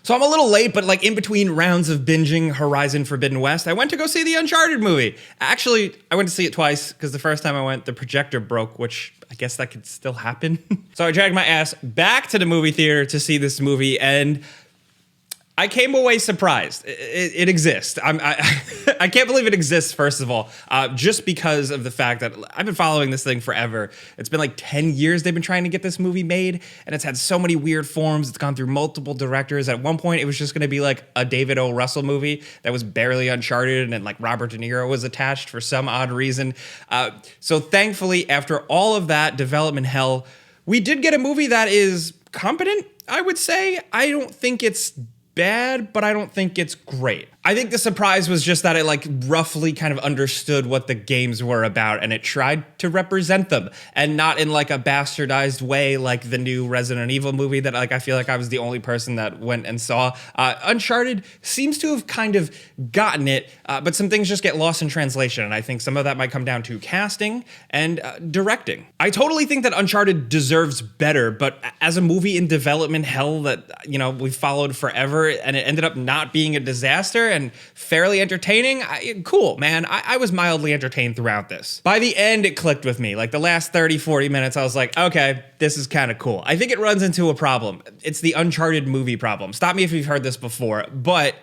So I'm a little late, but like in between rounds of binging Horizon Forbidden West, I went to go see the Uncharted movie. Actually, I went to see it twice because the first time I went, the projector broke, which I guess that could still happen. So I dragged my ass back to the movie theater to see this movie, and I came away surprised. It exists. I can't believe it exists, first of all, just because of the fact that I've been following this thing forever. It's been like 10 years they've been trying to get this movie made, and it's had so many weird forms. It's gone through multiple directors. At one point, it was just going to be like a David O. Russell movie that was barely Uncharted, and then like Robert De Niro was attached for some odd reason. So thankfully, after all of that development hell, we did get a movie that is competent, I would say. I don't think it's bad, but I don't think it's great. I think the surprise was just that it like roughly kind of understood what the games were about, and it tried to represent them, and not in like a bastardized way like the new Resident Evil movie that like I feel like I was the only person that went and saw. Uncharted seems to have kind of gotten it, but some things just get lost in translation, and I think some of that might come down to casting and directing. I totally think that Uncharted deserves better, but as a movie in development hell that, you know, we followed forever, and it ended up not being a disaster and fairly entertaining, cool, man. I was mildly entertained throughout this. By the end, it clicked with me. Like the last 30, 40 minutes, I was like, okay, this is kind of cool. I think it runs into a problem. It's the Uncharted movie problem. Stop me if you've heard this before, but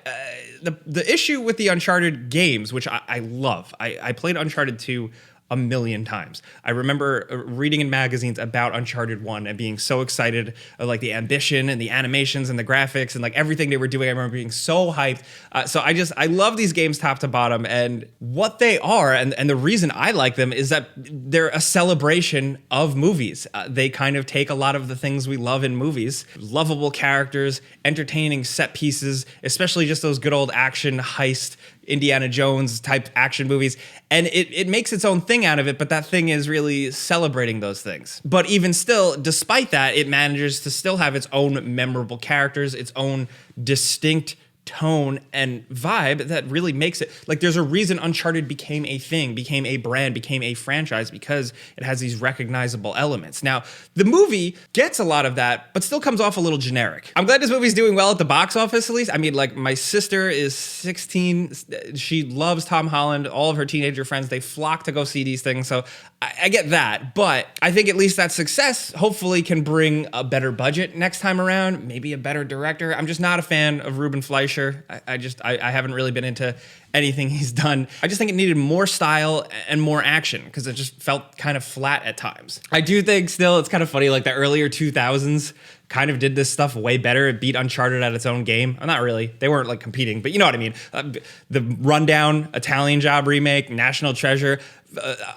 the issue with the Uncharted games, which I love, I played Uncharted 2 a million times. I remember reading in magazines about Uncharted 1 and being so excited of like the ambition and the animations and the graphics and like everything they were doing. I remember being so hyped. So I love these games top to bottom, and what they are, and the reason I like them is that they're a celebration of movies. They kind of take a lot of the things we love in movies, lovable characters, entertaining set pieces, especially just those good old action heist Indiana Jones type action movies, and it makes its own thing out of it, but that thing is really celebrating those things. But even still, despite that, it manages to still have its own memorable characters, its own distinct tone and vibe that really makes it like there's a reason Uncharted became a thing, became a brand, became a franchise, because it has these recognizable elements. Now, the movie gets a lot of that, but still comes off a little generic. I'm glad this movie's doing well at the box office, at least. I mean, like, my sister is 16. She loves Tom Holland. All of her teenager friends, they flock to go see these things. So I get that, but I think at least that success hopefully can bring a better budget next time around, maybe a better director. I'm just not a fan of Ruben Fleischer. I haven't really been into anything he's done. I just think it needed more style and more action, because it just felt kind of flat at times. I do think still it's kind of funny, like the earlier 2000s kind of did this stuff way better. It beat Uncharted at its own game. Not really. They weren't like competing, but you know what I mean. The Rundown, Italian Job remake, National Treasure.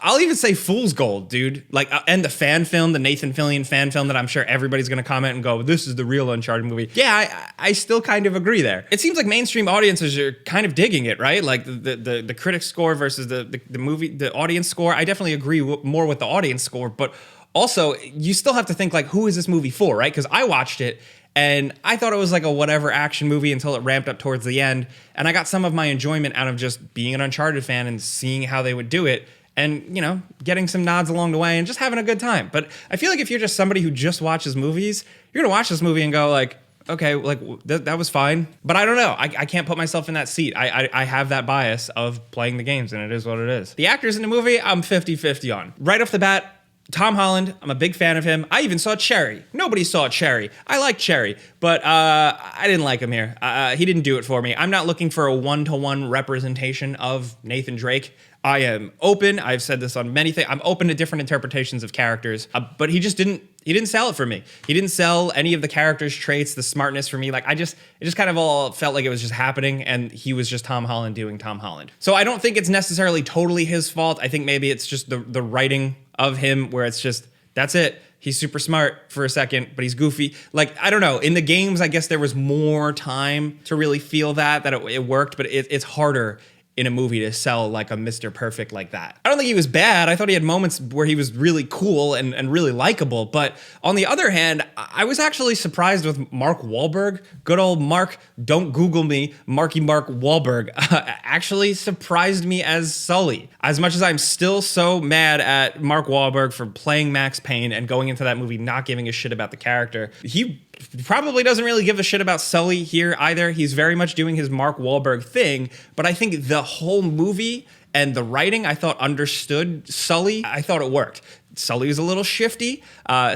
I'll even say Fool's Gold, dude. Like, and the fan film, the Nathan Fillion fan film that I'm sure everybody's going to comment and go, this is the real Uncharted movie. Yeah, I still kind of agree there. It seems like mainstream audiences are kind of digging it, right? Like the critic score versus the movie, the audience score. I definitely agree more with the audience score, but also you still have to think like, who is this movie for, right? Because I watched it and I thought it was like a whatever action movie until it ramped up towards the end. And I got some of my enjoyment out of just being an Uncharted fan and seeing how they would do it. And, you know, getting some nods along the way and just having a good time. But I feel like if you're just somebody who just watches movies, you're going to watch this movie and go like, okay, like that was fine. But I don't know. I can't put myself in that seat. I have that bias of playing the games, and it is what it is. The actors in the movie, I'm 50-50 on. Right off the bat, Tom Holland, I'm a big fan of him. I even saw Cherry. Nobody saw Cherry. I like Cherry, but I didn't like him here. He didn't do it for me. I'm not looking for a one-to-one representation of Nathan Drake. I am open. I've said this on many things. I'm open to different interpretations of characters, but he didn't sell it for me. He didn't sell any of the character's traits, the smartness for me. Like it just kind of all felt like it was just happening, and he was just Tom Holland doing Tom Holland. So I don't think it's necessarily totally his fault. I think maybe it's just the writing of him, where it's just, that's it. He's super smart for a second, but he's goofy. Like, I don't know. In the games, I guess there was more time to really feel that it worked, but it's harder in a movie to sell like a Mr. Perfect like that. I don't think he was bad. I thought he had moments where he was really cool and really likable. But on the other hand, I was actually surprised with Mark Wahlberg. Good old Mark, don't Google me, Marky Mark Wahlberg, actually surprised me as Sully. As much as I'm still so mad at Mark Wahlberg for playing Max Payne and going into that movie not giving a shit about the character, he probably doesn't really give a shit about Sully here either. He's very much doing his Mark Wahlberg thing, but I think the whole movie and the writing, I thought, understood Sully. I thought it worked. Sully was a little shifty.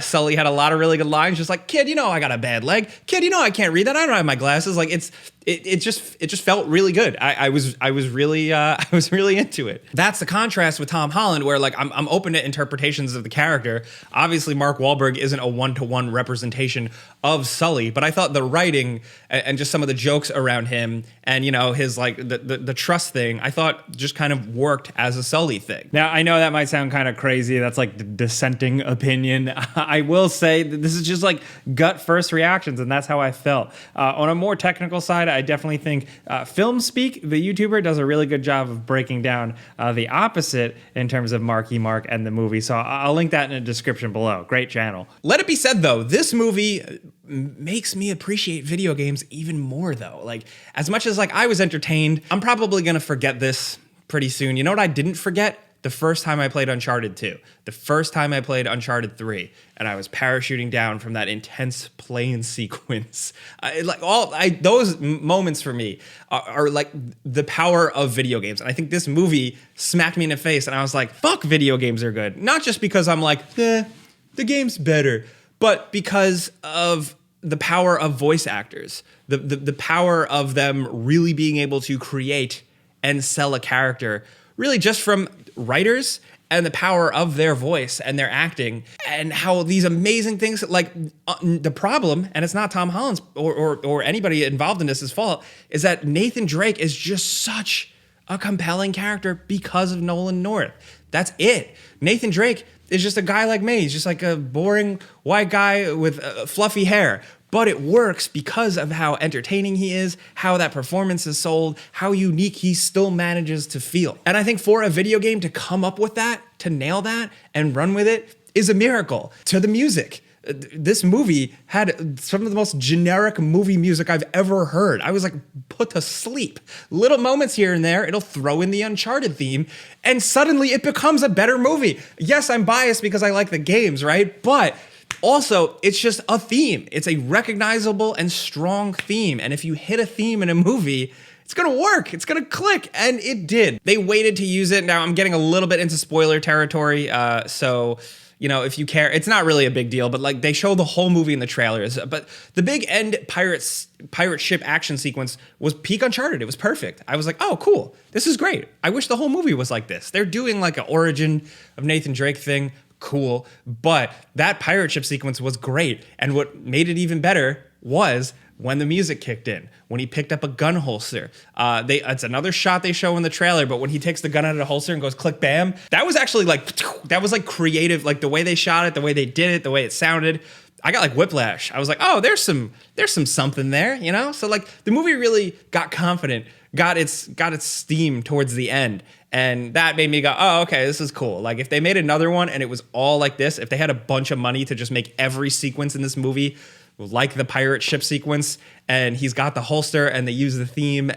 Sully had a lot of really good lines, just like, kid, you know I got a bad leg. Kid, you know I can't read that. I don't have my glasses. Like it just felt really good. I was really into it. That's the contrast with Tom Holland, where like I'm open to interpretations of the character. Obviously, Mark Wahlberg isn't a one-to-one representation of Sully, but I thought the writing and just some of the jokes around him and his like the trust thing, I thought just kind of worked as a Sully thing. Now I know that might sound kind of crazy. That's like the dissenting opinion. I will say that this is just like gut first reactions, and that's how I felt. On a more technical side, I definitely think Film Speak, the YouTuber, does a really good job of breaking down the opposite in terms of Marky Mark and the movie. So I'll link that in the description below. Great channel. Let it be said though, this movie makes me appreciate video games even more though. Like as much as like I was entertained, I'm probably gonna forget this pretty soon. You know what I didn't forget? The first time I played Uncharted 2, the first time I played Uncharted 3, and I was parachuting down from that intense plane sequence. Those moments for me are like the power of video games. And I think this movie smacked me in the face, and I was like, fuck, video games are good. Not just because I'm like, the game's better, but because of the power of voice actors, the power of them really being able to create and sell a character, really just from writers and the power of their voice and their acting, and how these amazing things, like the problem, and it's not Tom Holland's or anybody involved in this' fault, is that Nathan Drake is just such a compelling character because of Nolan North. That's it. Nathan Drake is just a guy like me. He's just like a boring white guy with fluffy hair. But it works because of how entertaining he is, how that performance is sold, how unique he still manages to feel. And I think for a video game to come up with that, to nail that and run with it, is a miracle. To the music. This movie had some of the most generic movie music I've ever heard. I was like put to sleep. Little moments here and there, it'll throw in the Uncharted theme, and suddenly it becomes a better movie. Yes, I'm biased because I like the games, right? But also, it's just a theme. It's a recognizable and strong theme. And if you hit a theme in a movie, it's gonna work. It's gonna click. And it did. They waited to use it. Now, I'm getting a little bit into spoiler territory. So, if you care, it's not really a big deal. But like, they show the whole movie in the trailers. But the big end pirate ship action sequence was peak Uncharted. It was perfect. I was like, oh, cool. This is great. I wish the whole movie was like this. They're doing like an origin of Nathan Drake thing. Cool, but that pirate ship sequence was great, and what made it even better was when the music kicked in, when he picked up a gun holster. It's another shot they show in the trailer, but when he takes the gun out of the holster and goes click bam, that was actually like creative, like the way they shot it, the way they did it, the way it sounded. I got like whiplash. I was like, oh, there's some something there, So like the movie really got confident, got its steam towards the end. And that made me go, oh, okay, this is cool. Like if they made another one and it was all like this, if they had a bunch of money to just make every sequence in this movie like the pirate ship sequence, and he's got the holster and they use the theme,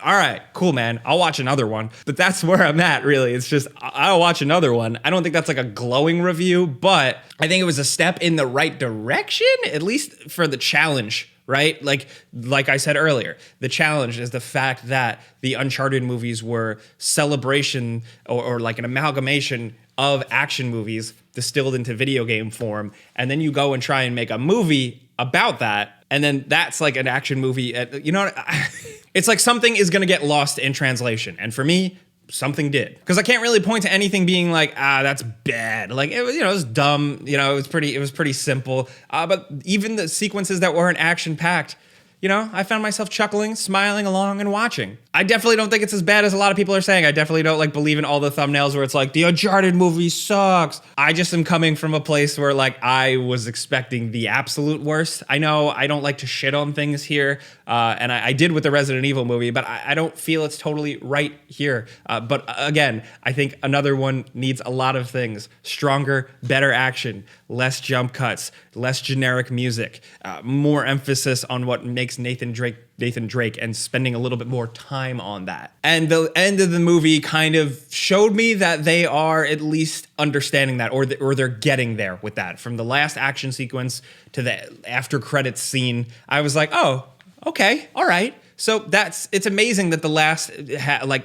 all right, cool, man. I'll watch another one. But that's where I'm at, really. It's just, I'll watch another one. I don't think that's like a glowing review, but I think it was a step in the right direction, at least for the challenge. Right? Like I said earlier, the challenge is the fact that the Uncharted movies were celebration or like an amalgamation of action movies distilled into video game form. And then you go and try and make a movie about that. And then that's like an action movie. It's like something is going to get lost in translation. And for me, something did. Because I can't really point to anything being like, that's bad. Like, it was dumb. It was pretty simple. But even the sequences that weren't action-packed, I found myself chuckling, smiling along, and watching. I definitely don't think it's as bad as a lot of people are saying. I definitely don't believe in all the thumbnails where it's like, the Uncharted movie sucks. I just am coming from a place where I was expecting the absolute worst. I know I don't like to shit on things here, and I did with the Resident Evil movie, but I don't feel it's totally right here. But again, I think another one needs a lot of things. Stronger, better action, less jump cuts, less generic music, more emphasis on what makes Nathan Drake, and spending a little bit more time on that. And the end of the movie kind of showed me that they are at least understanding that, or they're getting there with that. From the last action sequence to the after credits scene, I was like, oh, okay, all right. So it's amazing that the last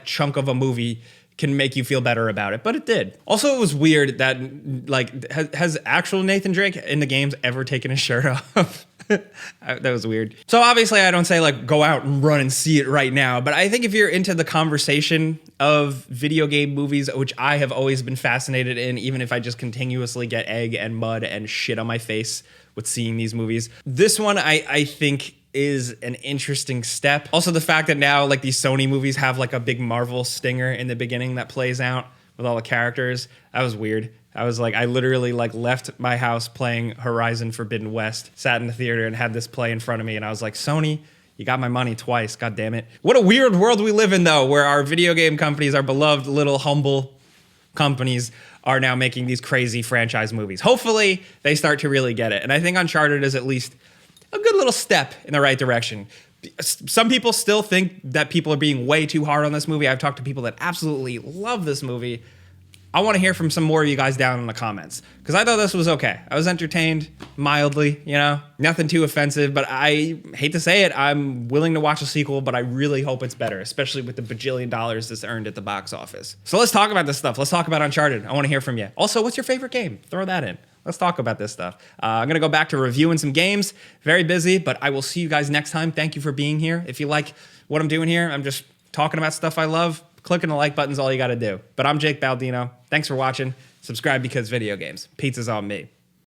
chunk of a movie can make you feel better about it, but it did. Also, it was weird that has actual Nathan Drake in the games ever taken his shirt off? That was weird. So obviously I don't say go out and run and see it right now, but I think if you're into the conversation of video game movies, which I have always been fascinated in, even if I just continuously get egg and mud and shit on my face with seeing these movies, this one I think is an interesting step. Also, the fact that now these Sony movies have a big Marvel stinger in the beginning that plays out with all the characters, that was weird. I was I literally left my house playing Horizon Forbidden West, sat in the theater and had this play in front of me, and I was like, Sony, you got my money twice, god damn it. What a weird world we live in though, where our video game companies, our beloved little humble companies, are now making these crazy franchise movies. Hopefully they start to really get it, and I think Uncharted is at least a good little step in the right direction. Some people still think that people are being way too hard on this movie. I've talked to people that absolutely love this movie. I want to hear from some more of you guys down in the comments, because I thought this was okay. I was entertained mildly, nothing too offensive, but I hate to say it, I'm willing to watch a sequel, but I really hope it's better, especially with the bajillion dollars this earned at the box office. So let's talk about this stuff. Let's talk about Uncharted. I want to hear from you. Also, what's your favorite game? Throw that in. Let's talk about this stuff. I'm going to go back to reviewing some games. Very busy, but I will see you guys next time. Thank you for being here. If you like what I'm doing here, I'm just talking about stuff I love. Clicking the like button's all you got to do. But I'm Jake Baldino. Thanks for watching. Subscribe because video games. Pizza's on me.